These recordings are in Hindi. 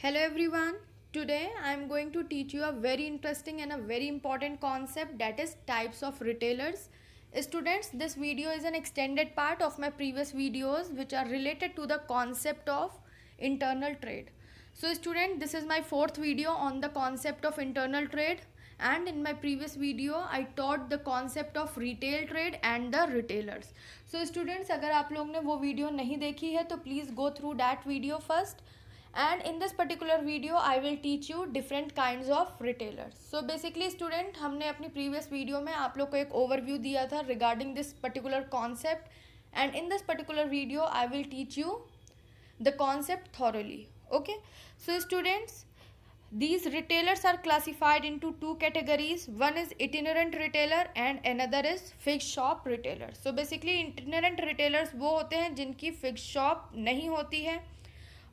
Hello everyone. Today I am going to teach you a very interesting and a very important concept, that is types of retailers. Students, this video is an extended part of my previous videos which are related to the concept of internal trade. So student, this is my fourth video on the concept of internal trade, and in my previous video I taught the concept of retail trade and the retailers. So students, अगर आप लोग ने वो वीडियो नहीं देखी है तो please go through that video first. And in this particular video I will teach you different kinds of retailers. So basically student, हमने अपनी previous video में आप लोग को एक overview दिया था regarding this particular concept, and in this particular video I will teach you the concept thoroughly. Okay, so students, these retailers are classified into two categories. One is itinerant retailer and another is fixed shop retailer. So basically itinerant retailers वो होते हैं जिनकी fixed shop नहीं होती है,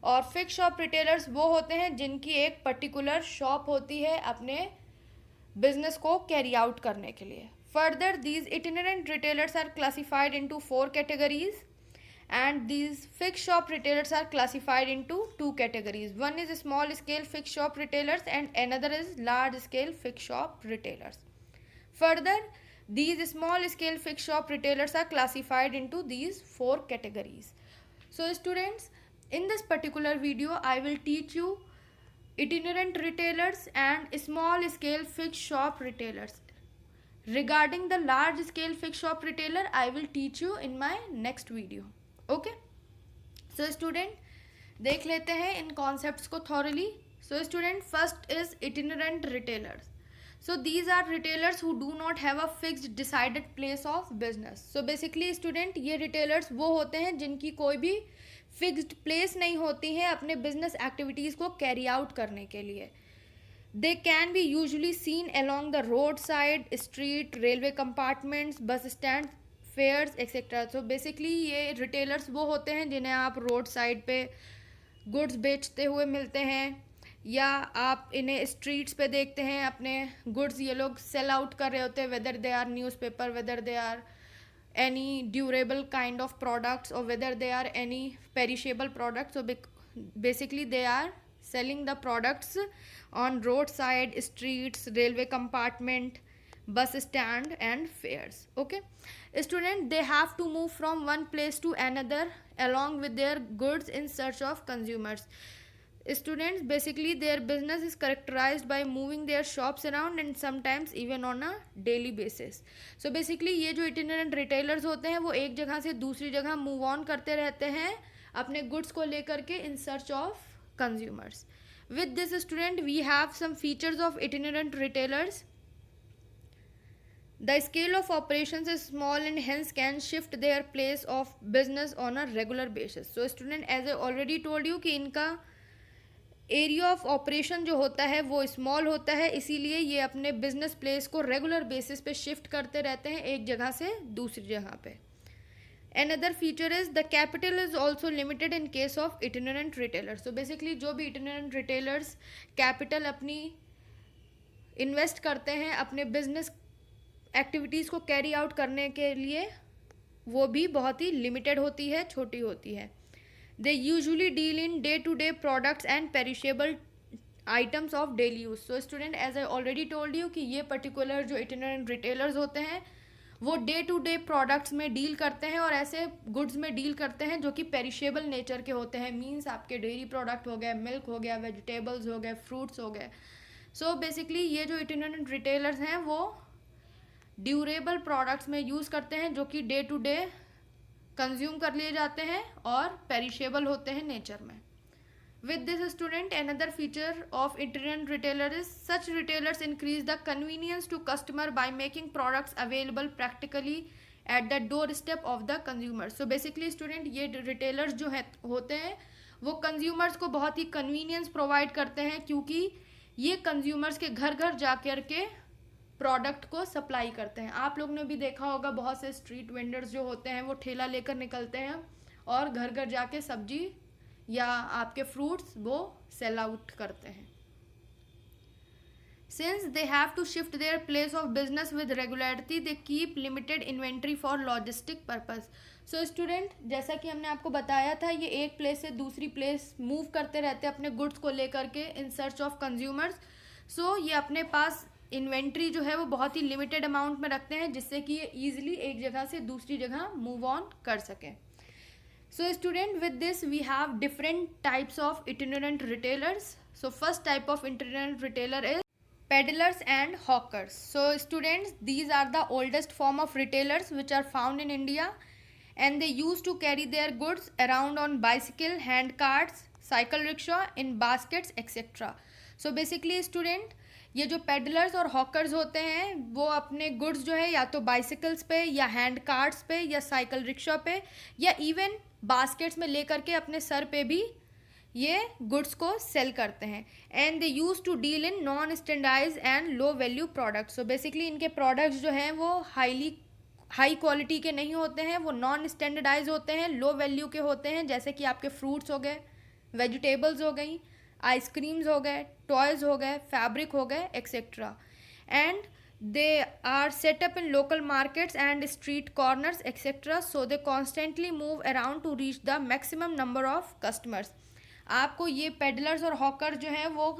और फिक्स शॉप रिटेलर्स वो होते हैं जिनकी एक पर्टिकुलर शॉप होती है अपने बिजनेस को कैरी आउट करने के लिए. Further, these itinerant retailers are classified into four categories and these fixed shop retailers are classified into two categories. One is small scale fixed shop retailers and another is large scale fixed shop retailers. Further, these small scale fixed shop retailers are classified into these four categories. So students, in this particular video I will teach you itinerant retailers and small scale fixed shop retailers. Regarding the large scale fixed shop retailer I will teach you in my next video. Okay, so student, देख लेते हैं इन concepts को thoroughly. So student, first is itinerant retailers. So these are retailers who do not have a fixed decided place of business. So basically student, ये retailers वो होते हैं जिनकी कोई भी फिक्स्ड प्लेस नहीं होती है अपने बिजनेस एक्टिविटीज़ को कैरी आउट करने के लिए. They can be usually seen along the road side, street, railway compartments, bus stand, fairs etcetera. So basically ये रिटेलर्स वो होते हैं जिन्हें आप रोड साइड पे गुड्स बेचते हुए मिलते हैं, या आप इन्हें स्ट्रीट्स पे देखते हैं अपने गुड्स ये लोग सेल आउट कर रहे होते हैं, whether they are newspaper, whether they are any durable kind of products, or whether they are any perishable products. So basically they are selling the products on roadside, streets, railway compartment, bus stand and fairs. Okay student, they have to move from one place to another along with their goods in search of consumers. Students, basically their business is characterized by moving their shops around and sometimes even on a daily basis. So basically ये जो itinerant retailers होते हैं वो एक जगह से दूसरी जगह मूव ऑन करते रहते हैं अपने गुड्स को लेकर के in search of consumers. With this student, we have some features of itinerant retailers. The scale of operations is small and hence can shift their place of business on a regular basis. So student, as I already told you कि इनका एरिया ऑफ ऑपरेशन जो होता है वो स्मॉल होता है, इसीलिए ये अपने बिजनेस प्लेस को रेगुलर बेसिस पे शिफ्ट करते रहते हैं एक जगह से दूसरी जगह पे. Another feature is the capital is also limited in case of itinerant retailers. So basically जो भी itinerant retailers कैपिटल अपनी इन्वेस्ट करते हैं अपने बिजनेस एक्टिविटीज़ को कैरी आउट करने के लिए, वो भी बहुत ही लिमिटेड होती है, छोटी होती है. They usually deal in day-to-day products and perishable items of daily use. So student, as I already told you कि ये particular जो itinerant retailers होते हैं वो डे टू डे प्रोडक्ट्स में डील करते हैं और ऐसे गुड्स में डील करते हैं जो कि पेरिशेबल नेचर के होते हैं. मीन्स आपके डेयरी प्रोडक्ट हो गए, मिल्क हो गया, वेजिटेबल्स हो गए, फ्रूट्स हो गए. सो बेसिकली ये जो itinerant retailers हैं वो ड्यूरेबल प्रोडक्ट्स में यूज़ करते हैं जो कि डे टू डे कंज्यूम कर लिए जाते हैं और पेरिशेबल होते हैं नेचर में. With this student, another feature of itinerant retailer is such retailers increase the convenience to customer by making products available practically at the doorstep of the consumer. So basically student, ये retailers जो है होते हैं वो consumers को बहुत ही convenience provide करते हैं, क्योंकि ये consumers के घर घर जा कर के प्रोडक्ट को सप्लाई करते हैं. आप लोग ने भी देखा होगा बहुत से स्ट्रीट वेंडर्स जो होते हैं वो ठेला लेकर निकलते हैं और घर घर जाके सब्जी या आपके फ्रूट्स वो सेल आउट करते हैं. Since they have to shift their place of business with regularity, they keep limited inventory for logistic purpose. So student, जैसा कि हमने आपको बताया था, ये एक प्लेस से दूसरी प्लेस मूव करते रहते हैं अपने गुड्स को लेकर के इन सर्च ऑफ कंज्यूमर्स. सो ये अपने पास इन्वेंट्री जो है वो बहुत ही लिमिटेड अमाउंट में रखते हैं, जिससे कि ये ईजिली एक जगह से दूसरी जगह मूव ऑन कर सकें. So student, with this we have different types of itinerant retailers. So first type of itinerant retailer is peddlers and hawkers. So students, these are the oldest form of retailers which are found in India, and they used to carry their goods around on bicycle, hand carts, cycle rickshaw, in baskets, etc. So basically student, ये जो पेडलर्स और हॉकर्स होते हैं वो अपने गुड्स जो है या तो बाइसिकल्स पे या हैंड कार्ट्स पे या साइकिल रिक्शा पे या इवन बास्केट्स में लेकर के अपने सर पे भी ये गुड्स को सेल करते हैं. And they use to deal in non standardize and low value products. So basically इनके प्रोडक्ट्स जो हैं वो हाई क्वालिटी के नहीं होते हैं, वो नॉन स्टैंडर्डाइज होते हैं, लो वैल्यू के होते हैं, जैसे कि आपके फ्रूट्स हो गए, वेजिटेबल्स हो गई, आइसक्रीम्स हो गए, टॉयज़ हो गए, फैब्रिक हो गए, etcetera. And they are set up in local markets and street corners etcetera. So they constantly move around to reach the maximum number of customers. आपको ये पेडलर्स और हॉकर जो हैं वो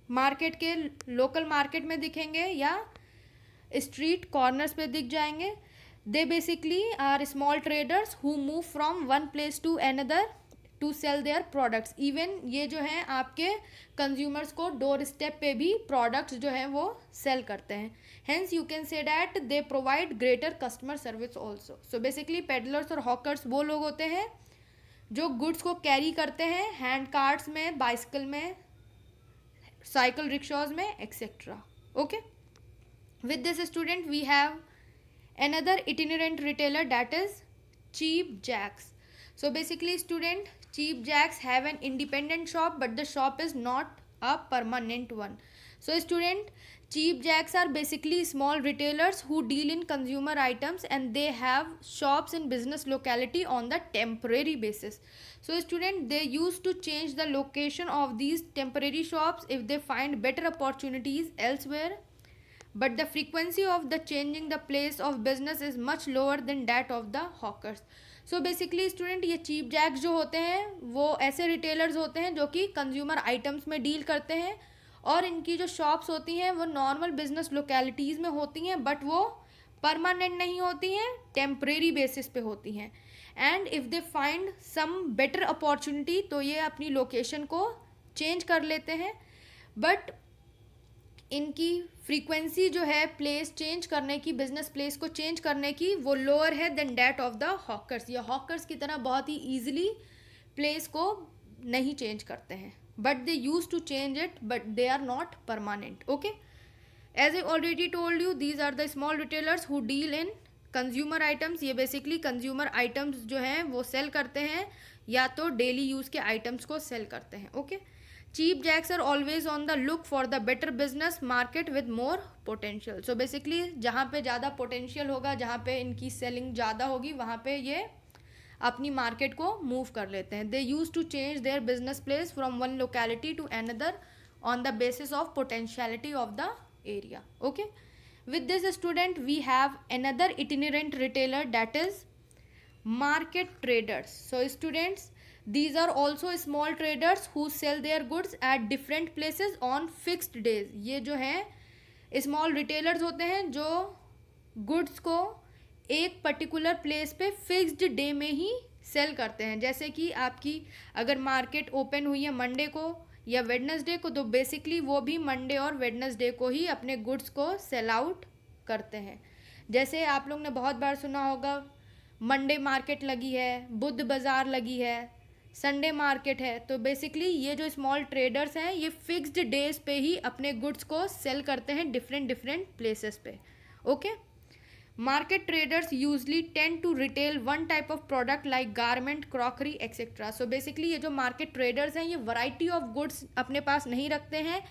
मार्केट के लोकल मार्केट में दिखेंगे या स्ट्रीट कॉर्नर्स पे दिख जाएंगे. They basically are small traders who move from one place to another to sell their products. Even ये जो हैं आपके कंज्यूमर्स को डोर स्टेप पे भी प्रोडक्ट्स जो हैं वो सेल करते हैं. Hence you can say that they provide greater customer service also. So basically peddlers और हॉकर्स वो लोग होते हैं जो गुड्स को कैरी करते हैं हैंड कार्ट्स में, बाइसिकल में, साइकिल रिक्शाज में, etcetera. Okay, with this student we have another itinerant retailer, that is cheap jacks. So basically student, cheap jacks have an independent shop, but the shop is not a permanent one. So student, cheap jacks are basically small retailers who deal in consumer items, and they have shops in business locality on the temporary basis. So student, they used to change the location of these temporary shops if they find better opportunities elsewhere, but the frequency of the changing the place of business is much lower than that of the hawkers. So basically student, ये cheap jacks जो होते हैं वो ऐसे retailers होते हैं जो कि consumer items में deal करते हैं, और इनकी जो shops होती हैं वो normal business localities में होती हैं, but वो permanent नहीं होती हैं, temporary basis पे होती हैं. And if they find some better opportunity तो ये अपनी location को change कर लेते हैं, but इनकी फ्रीक्वेंसी जो है प्लेस चेंज करने की, बिजनेस प्लेस को चेंज करने की, वो लोअर है then that of the hawkers. या हॉकर्स की तरह बहुत ही ईजिली प्लेस को नहीं चेंज करते हैं, but they use to change it, but they are not permanent. Okay, as I already told you, these are the small retailers who deal in consumer items. ये बेसिकली कंज्यूमर आइटम्स जो हैं वो सेल करते हैं, या तो डेली यूज़ के आइटम्स को सेल करते हैं. Okay, cheap jacks are always on the look for the better business market with more potential. So basically जहाँ पे ज़्यादा potential होगा, जहाँ पे इनकी selling ज़्यादा होगी, वहाँ पे ये अपनी market को move कर लेते हैं. They used to change their business place from one locality to another on the basis of potentiality of the area. Okay, with this student we have another itinerant retailer, that is market traders. So students, these are also small traders who sell their goods at different places on fixed days. ये जो हैं small retailers होते हैं जो goods को एक particular place पे fixed day में ही sell करते हैं. जैसे कि आपकी अगर market open हुई है Monday को या Wednesday को, तो basically वो भी Monday और Wednesday को ही अपने goods को sell out करते हैं. जैसे आप लोग ने बहुत बार सुना होगा, Monday market लगी है, बुध बाज़ार लगी है, संडे मार्केट है. तो बेसिकली ये जो स्मॉल ट्रेडर्स हैं ये फिक्स्ड डेज पे ही अपने गुड्स को सेल करते हैं डिफरेंट प्लेसेस पे. Okay, market traders usually tend to retail one type of product like garment, crockery, etcetera. So basically ये जो मार्केट ट्रेडर्स हैं ये वैरायटी ऑफ गुड्स अपने पास नहीं रखते हैं,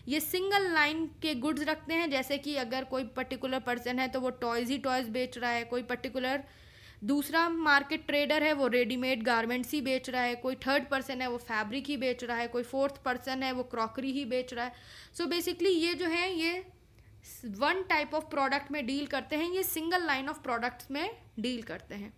ये सिंगल लाइन के गुड्स रखते हैं. जैसे कि अगर कोई पर्टिकुलर पर्सन है तो वो टॉयज़ ही टॉयज़ बेच रहा है, कोई पर्टिकुलर दूसरा मार्केट ट्रेडर है वो रेडीमेड गारमेंट्स ही बेच रहा है, कोई थर्ड पर्सन है वो फैब्रिक ही बेच रहा है, कोई फोर्थ पर्सन है वो क्रॉकरी ही बेच रहा है. सो बेसिकली ये जो है ये वन टाइप ऑफ प्रोडक्ट में डील करते हैं, ये सिंगल लाइन ऑफ प्रोडक्ट्स में डील करते हैं.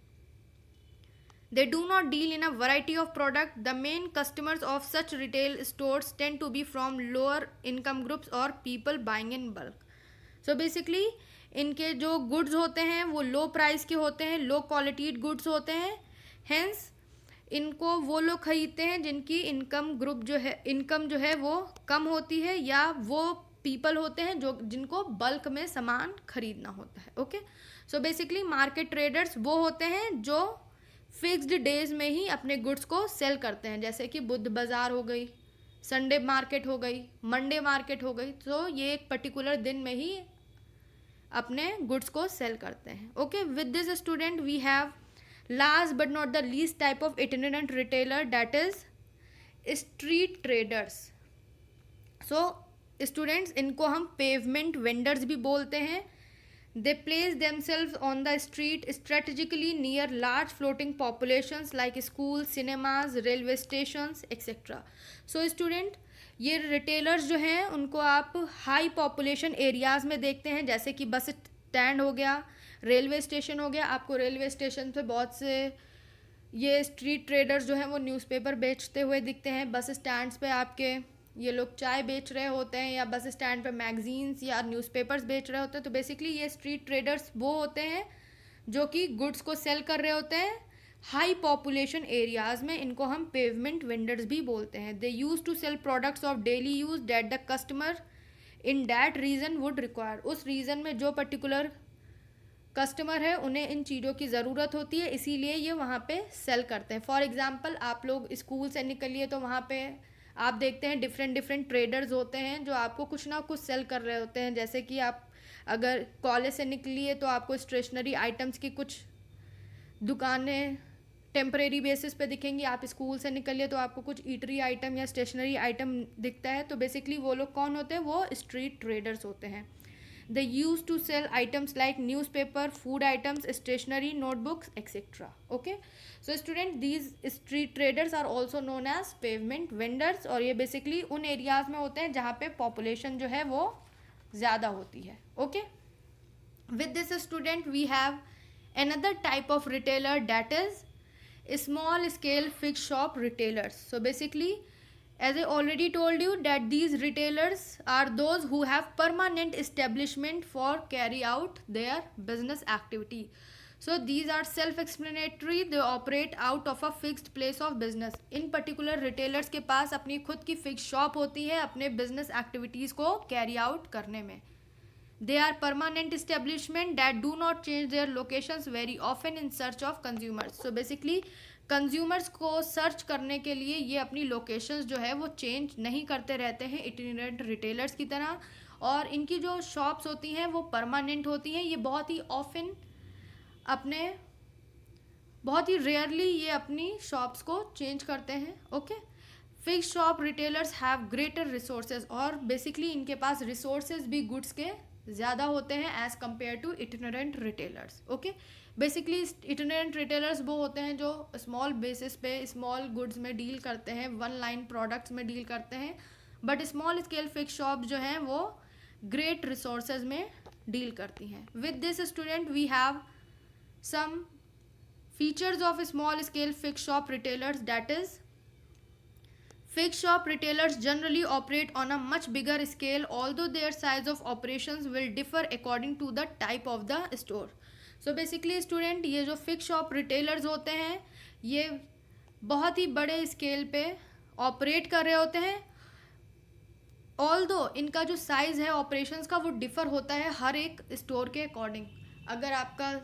They do not deal in a variety of product. The main customers of such retail stores tend to be from lower income groups or people buying in bulk. So basically इनके जो गुड्स होते हैं वो लो प्राइस के होते हैं, लो क्वालिटी गुड्स होते हैं. हेंस इनको वो लोग खरीदते हैं जिनकी इनकम जो है वो कम होती है, या वो पीपल होते हैं जो जिनको बल्क में सामान खरीदना होता है. Okay, so basically market traders वो होते हैं जो फिक्स्ड डेज में ही अपने गुड्स को सेल करते हैं, जैसे कि बुध बाज़ार हो गई, संडे मार्केट हो गई, मंडे मार्केट हो गई. तो ये एक पर्टिकुलर दिन में ही अपने गुड्स को सेल करते हैं. Okay, with this student we have last but not the least type of itinerant retailer, that is street traders. So students इनको हम पेवमेंट वेंडर्स भी बोलते हैं. They place themselves on the street strategically near large floating populations like schools, cinemas, railway stations, etc. So student ये रिटेलर्स जो हैं उनको आप हाई पॉपुलेशन एरियाज़ में देखते हैं, जैसे कि बस स्टैंड हो गया, रेलवे स्टेशन हो गया. आपको रेलवे स्टेशन पे बहुत से ये स्ट्रीट ट्रेडर्स जो हैं वो न्यूज़पेपर बेचते हुए दिखते हैं. बस स्टैंड्स पे आपके ये लोग चाय बेच रहे होते हैं, या बस स्टैंड पे मैगजीन्स या न्यूज़पेपर्स बेच रहे होते हैं. तो बेसिकली ये स्ट्रीट ट्रेडर्स वो होते हैं जो कि गुड्स को सेल कर रहे होते हैं हाई पॉपुलेशन एरियाज़ में. इनको हम पेवमेंट वेंडर्स भी बोलते हैं. They use to sell products of daily use that the customer in that region would require. उस रीजन में जो पर्टिकुलर कस्टमर है उन्हें इन चीज़ों की ज़रूरत होती है, इसीलिए ये वहाँ पे सेल करते हैं. फॉर एग्जांपल आप लोग स्कूल से निकलिए तो वहाँ पे आप देखते हैं डिफरेंट ट्रेडर्स होते हैं जो आपको कुछ ना कुछ सेल कर रहे होते हैं. जैसे कि आप अगर कॉलेज से निकलिए तो आपको स्टेशनरी आइटम्स की कुछ दुकानें टेम्परेरी बेसिस पे दिखेंगी. आप स्कूल से निकलिए तो आपको कुछ ईटरी आइटम या स्टेशनरी आइटम दिखता है. तो बेसिकली वो लोग कौन होते हैं, वो स्ट्रीट ट्रेडर्स होते हैं. They used to sell items like newspaper, food items, stationery, notebooks, etc. Okay. So student, these street traders are also known as pavement vendors, और ये basically उन areas में होते हैं जहाँ पे population जो है वो ज़्यादा होती है. Okay. With this student, we have another type of retailer, that is small scale fixed shop retailers. So basically, as I already told you that these retailers are those who have permanent establishment for carry out their business activity. So these are self-explanatory. They operate out of a fixed place of business. In particular retailers के पास अपनी खुद की fixed shop होती है अपने business activities को carry out करने में. They are permanent establishment that do not change their locations very often in search of consumers. So basically consumers को सर्च करने के लिए ये अपनी लोकेशंस जो है वो चेंज नहीं करते रहते हैं इटिनेरेंट रिटेलर्स की तरह, और इनकी जो शॉप्स होती हैं वो परमानेंट होती हैं. ये बहुत ही रेयरली ये अपनी शॉप्स को चेंज करते हैं. Okay, fix shop retailers have greater resources, और बेसिकली इनके पास रिसोर्सेज भी गुड्स के ज़्यादा होते हैं as compare to itinerant retailers. Okay, basically itinerant retailers वो होते हैं जो स्मॉल बेसिस पे स्मॉल गुड्स में डील करते हैं, वन लाइन प्रोडक्ट्स में डील करते हैं. But small scale fix shop जो हैं वो ग्रेट रिसोर्सेज में डील करती हैं. With this student we have some features of small scale fix shop retailers, that is fixed shop retailers generally operate on a much bigger scale, although their size of operations will differ according to the type of the store. So basically student, ये जो fixed shop retailers होते हैं ये बहुत ही बड़े स्केल पे ऑपरेट कर रहे होते हैं, ऑल्दो इनका जो साइज़ है ऑपरेशंस का वो डिफ़र होता है हर एक स्टोर के अकॉर्डिंग. अगर आपका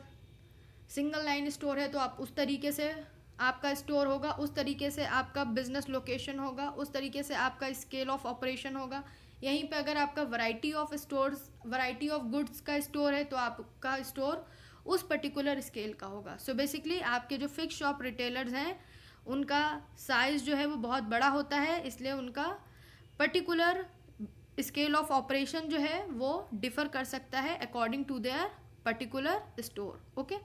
सिंगल लाइन स्टोर है तो आप उस तरीके से आपका स्टोर होगा, उस तरीके से आपका बिजनेस लोकेशन होगा, उस तरीके से आपका स्केल ऑफ ऑपरेशन होगा. यहीं पे अगर आपका वैरायटी ऑफ गुड्स का स्टोर है तो आपका स्टोर उस पर्टिकुलर स्केल का होगा. सो बेसिकली आपके जो फिक्स शॉप रिटेलर्स हैं उनका साइज़ जो है वो बहुत बड़ा होता है, इसलिए उनका पर्टिकुलर स्केल ऑफ ऑपरेशन जो है वो डिफ़र कर सकता है according to their particular store. Okay,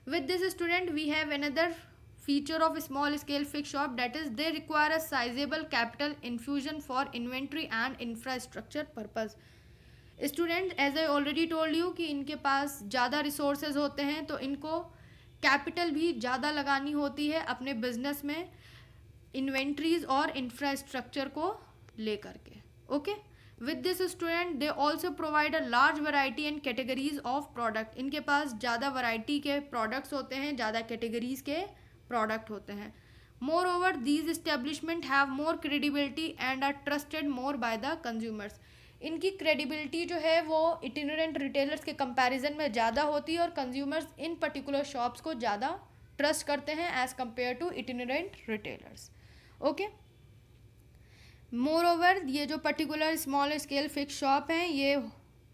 With this student, we have another feature of small scale fixed shop, that is they require a sizable capital infusion for inventory and infrastructure purpose. Student as I already told you कि इनके पास ज़्यादा रिसोर्सेज होते हैं, तो इनको कैपिटल भी ज़्यादा लगानी होती है अपने बिजनेस में इन्वेंट्रीज और इंफ्रास्ट्रक्चर को लेकर के. Okay, with this student they also provide a large variety and categories of product. इनके पास ज़्यादा वैरायटी के प्रोडक्ट्स होते हैं, ज़्यादा कैटेगरीज के प्रोडक्ट होते हैं. Moreover these establishment have more credibility and are trusted more by the consumers. इनकी क्रेडिबिलिटी जो है वो इटिनरेंट रिटेलर्स के कंपैरिजन में ज़्यादा होती है और कंज्यूमर्स इन पर्टिकुलर शॉप्स को ज़्यादा ट्रस्ट करते हैं as compare to itinerant retailers. Okay, moreover ये जो particular small scale fix shop हैं ये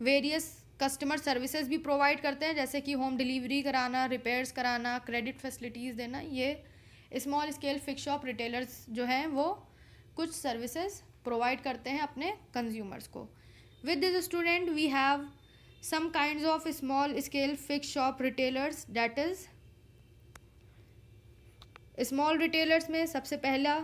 वेरियस कस्टमर सर्विसेज भी प्रोवाइड करते हैं, जैसे कि होम डिलीवरी कराना, रिपेयर्स कराना, क्रेडिट फैसिलिटीज़ देना. ये small scale fix shop retailers जो हैं वो कुछ सर्विसेज प्रोवाइड करते हैं अपने कंज्यूमर्स को. With this student we have some kinds of small scale fix shop retailers, that is small retailers में सबसे पहला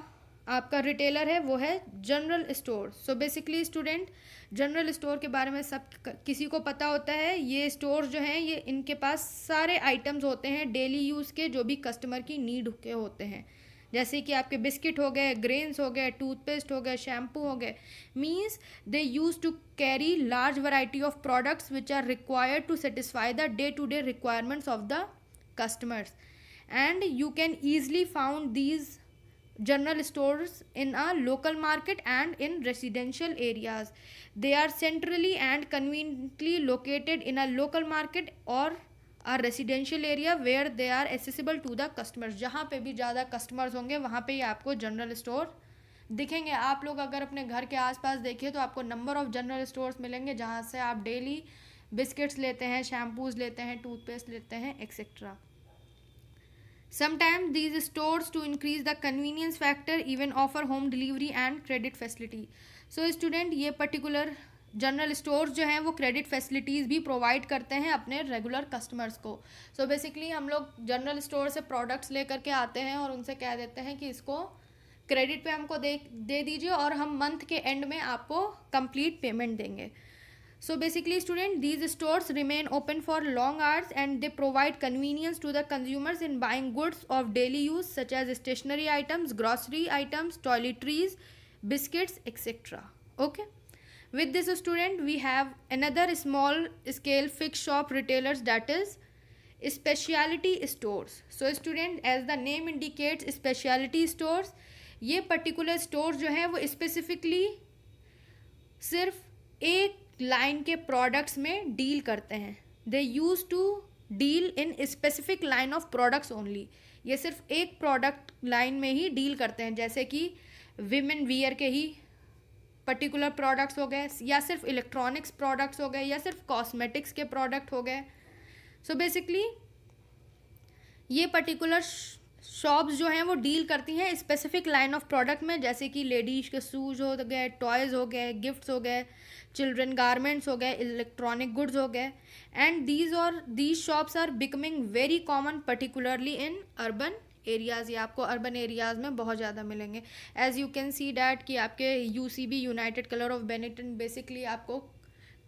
आपका रिटेलर है वो है general store. So basically student general store के बारे में सब किसी को पता होता है. ये स्टोर जो हैं ये इनके पास सारे आइटम्स होते हैं डेली यूज़ के जो भी कस्टमर की नीड के होते हैं, जैसे कि आपके बिस्किट हो गए, ग्रेन्स हो गए, टूथपेस्ट हो गए, शैम्पू हो गए. Means they use to carry large variety of products which are required to satisfy the day to day requirements of the customers. And you can easily found these general stores in a local market and in residential areas. They are centrally and conveniently located in a local market or a residential area where they are accessible to the customers. जहाँ पे भी ज़्यादा कस्टमर्स होंगे वहाँ पे ही आपको जनरल स्टोर दिखेंगे. आप लोग अगर अपने घर के आसपास देखिए तो आपको नंबर ऑफ जनरल स्टोर्स मिलेंगे जहाँ से आप डेली बिस्किट्स लेते हैं, शैम्पूज लेते हैं, टूथपेस्ट लेते हैं, etcetera. Sometimes these stores to increase the convenience factor even offer home delivery and credit facility. So student ये particular जनरल स्टोर्स जो हैं वो क्रेडिट फैसिलिटीज़ भी प्रोवाइड करते हैं अपने रेगुलर कस्टमर्स को. सो बेसिकली हम लोग जनरल स्टोर से प्रोडक्ट्स लेकर के आते हैं और उनसे कह देते हैं कि इसको क्रेडिट पे हमको दे दीजिए और हम मंथ के एंड में आपको कंप्लीट पेमेंट देंगे. So basically student these stores remain open for long hours and they provide convenience to the consumers in buying goods of daily use such as stationery items, grocery items, toiletries, biscuits, etc. Okay, with this student we have another small scale fixed shop retailers, that is specialty stores. So student as the name indicates specialty stores, ये particular stores जो हैं वो specifically सिर्फ एक लाइन के प्रोडक्ट्स में डील करते हैं. They use to deal in specific line of products only. ये सिर्फ एक प्रोडक्ट लाइन में ही डील करते हैं, जैसे कि विमेन वियर के ही पर्टिकुलर प्रोडक्ट्स हो गए, या सिर्फ इलेक्ट्रॉनिक्स प्रोडक्ट्स हो गए, या सिर्फ कॉस्मेटिक्स के प्रोडक्ट हो गए. सो बेसिकली ये पर्टिकुलर शॉप्स जो हैं वो डील करती हैं स्पेसिफिक लाइन ऑफ प्रोडक्ट में, जैसे कि लेडीज के शूज़ हो गए, टॉयज़ हो गए, गिफ्ट्स हो गए, चिल्ड्रन गारमेंट्स हो गए, इलेक्ट्रॉनिक गुड्स हो गए. And these shops are becoming very common particularly in urban areas. ये आपको अर्बन एरियाज़ में बहुत ज़्यादा मिलेंगे. As you can see that कि आपके UCB United Color of Benetton basically आपको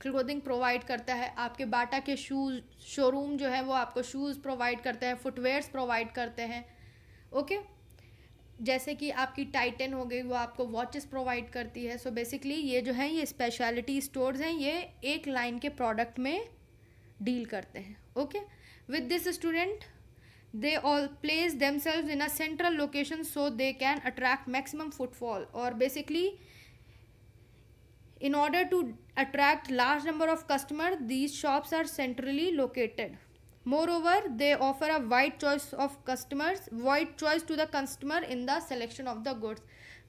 क्लोथिंग प्रोवाइड करता है. आपके बाटा के शूज़ शोरूम जो है वो आपको शूज़ प्रोवाइड करते हैं, फुटवेयर्स प्रोवाइड करते हैं. ओके, जैसे कि आपकी टाइटन हो गई वो आपको वॉचेस प्रोवाइड करती है. सो बेसिकली ये जो हैं ये स्पेशलिटी स्टोर्स हैं, ये एक लाइन के प्रोडक्ट में डील करते हैं. Okay, with this student they all place themselves in a central location so they can attract maximum footfall. और basically in order to attract large number of customers, these shops are centrally located. Moreover, they offer a wide choice to the customer in the selection of the goods.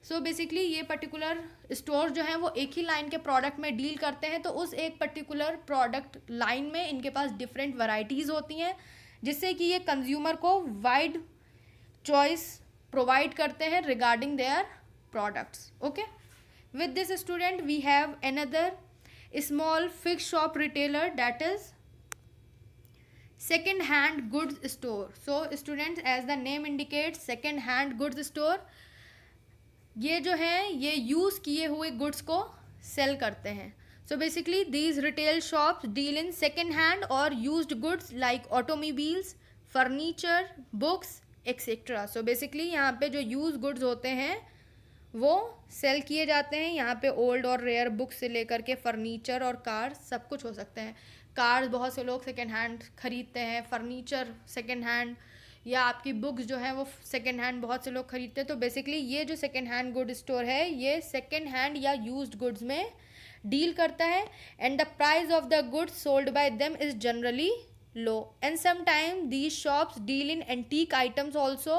So basically ये particular store जो हैं वो एक ही लाइन के प्रोडक्ट में डील करते हैं, तो उस एक पर्टिकुलर प्रोडक्ट लाइन में इनके पास डिफरेंट वैरायटीज़ होती हैं, जिससे कि ये कंज्यूमर को वाइड चॉइस प्रोवाइड करते हैं regarding their products. Okay, with this student we have another small fixed shop retailer, that is second hand goods store. So students, as the name indicates, second hand goods store, ये जो है ये यूज़ किए हुए गुड्स को सेल करते हैं. So basically these retail shops deal in second hand or used goods like automobiles, furniture, books, etc. So basically यहाँ पे जो यूज गुड्स होते हैं वो सेल किए जाते हैं. यहाँ पे ओल्ड और रेयर बुक्स से लेकर के फर्नीचर और कार सब कुछ हो सकते हैं. कार्स बहुत से लोग सेकेंड हैंड खरीदते हैं, फर्नीचर सेकेंड हैंड, या आपकी बुक्स जो है वो सेकेंड हैंड बहुत से लोग खरीदते हैं. तो बेसिकली ये जो सेकेंड हैंड गुड स्टोर है ये सेकेंड हैंड या यूज्ड गुड्स में डील करता है. And the price of the goods sold by them is generally low, and sometimes these shops deal in antique items also,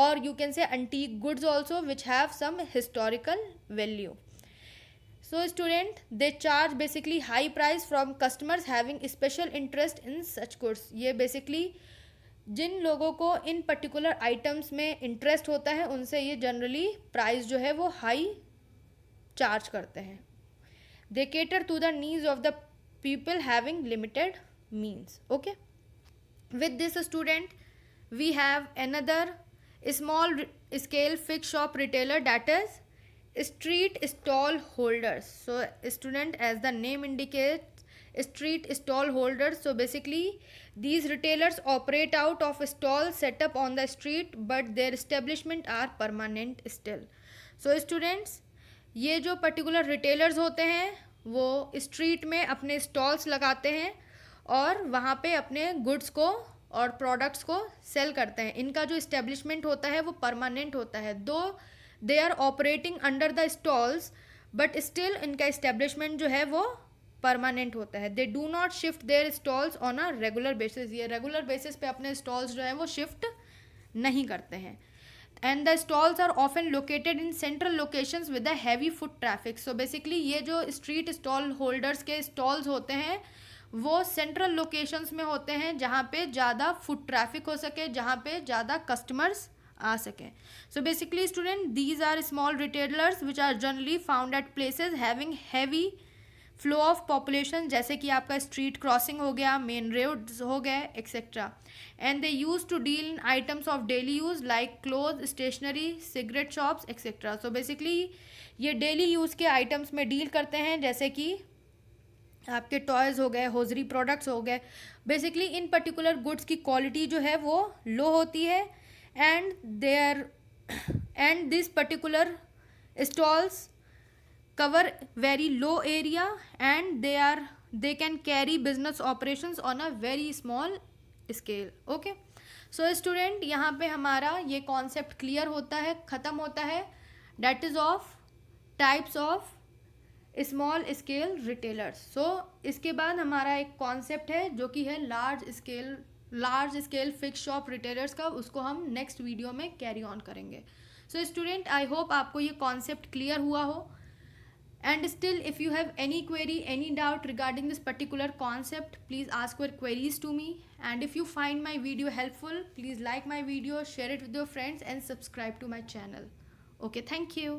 or you can say antique goods also, which have some historical value. So student, they charge basically high price from customers having special interest in such goods. ये basically जिन लोगों को इन पर्टिकुलर आइटम्स में इंटरेस्ट होता है उनसे ये जनरली प्राइस जो है वो हाई चार्ज करते हैं. They cater to the needs of the people having limited means. Okay, with this student we have another small scale fixed shop retailer, that is street stall holders. So student, as the name indicates, street stall holders. So basically these retailers operate out of stalls set up on the street, but their establishment are permanent still. So students, ये जो पर्टिकुलर रिटेलर्स होते हैं वो स्ट्रीट में अपने स्टॉल्स लगाते हैं और वहाँ पे अपने गुड्स को और प्रोडक्ट्स को सेल करते हैं. इनका जो इस्टेब्लिशमेंट होता है वो परमानेंट होता है. Though they are operating under the stalls, but still इनका इस्टेब्लिशमेंट जो है वो परमानेंट होता है. They do not shift their stalls on a regular basis. ये रेगुलर बेसिस पे अपने स्टॉल्स जो है वो शिफ्ट नहीं करते हैं. And the stalls are often located in central locations with a heavy foot traffic. So basically ये जो स्ट्रीट स्टॉल होल्डर्स के स्टॉल्स होते हैं वो सेंट्रल लोकेशंस में होते हैं जहाँ पे ज़्यादा फुट ट्रैफिक हो सके, जहाँ पे ज़्यादा कस्टमर्स आ सकें. So basically student, these are small retailers which are generally found at places having heavy flow of population, जैसे कि आपका स्ट्रीट क्रॉसिंग हो गया, मेन रोड्स हो गए, etcetera. And they use to deal in items of daily use like cloth, stationery, cigarette shops, etcetera. So basically ये डेली यूज़ के आइटम्स में डील करते हैं, जैसे कि आपके टॉयज़ हो गए, होजरी प्रोडक्ट्स हो गए. बेसिकली इन पर्टिकुलर गुड्स की क्वालिटी जो है वो लो होती है. And this particular stalls cover very low area and they can carry business operations on a very small scale. Okay, so student, यहाँ पे हमारा ये कॉन्सेप्ट क्लियर होता है, ख़त्म होता है, that is of types of small scale retailers. So इसके बाद हमारा एक कॉन्सेप्ट है जो कि है large scale fix shop retailers का. उसको हम नेक्स्ट वीडियो में कैरी ऑन करेंगे. सो स्टूडेंट, आई होप आपको ये कॉन्सेप्ट क्लियर हुआ हो. And still, if you have any query, any doubt regarding this particular concept, please ask your queries to me. And if you find my video helpful, please like my video, share it with your friends and subscribe to my channel. Okay, thank you.